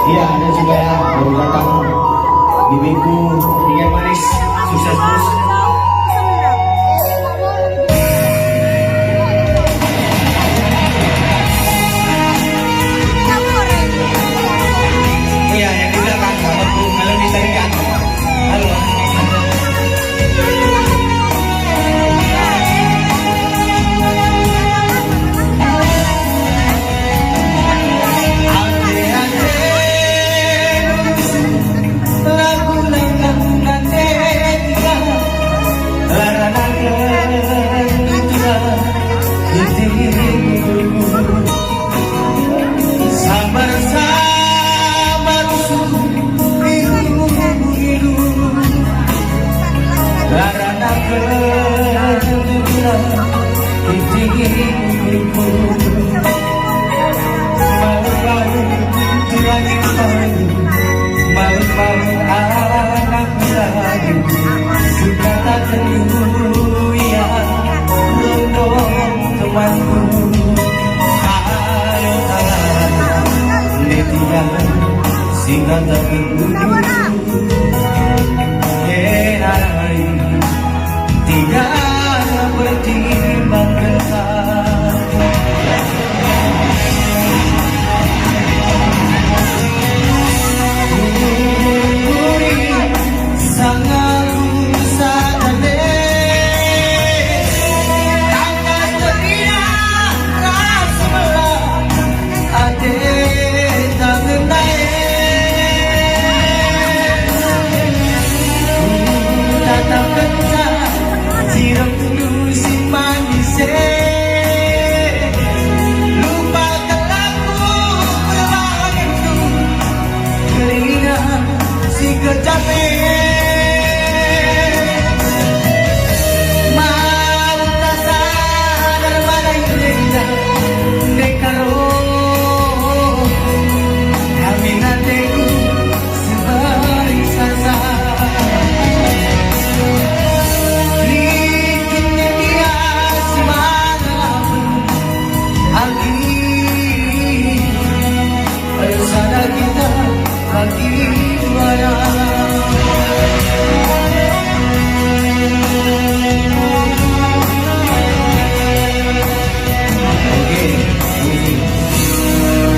Iya, dan juga baru datang bibiku yang manis, sukses terus. Iya, yang di belakang sahabatku, kalau ditarikan. Halo. Sehingga tak berburu tidak bertimbang sangat sadar tangan terina rasa belah ade tak menai datang kencang siram si manis lupakan aku berbahagiaku kerana si kecapean mau tak sadar mana yang dekaro kami nantiku sebalik sasa likinnya dia semanapun lagi pada sadar kita lagi juara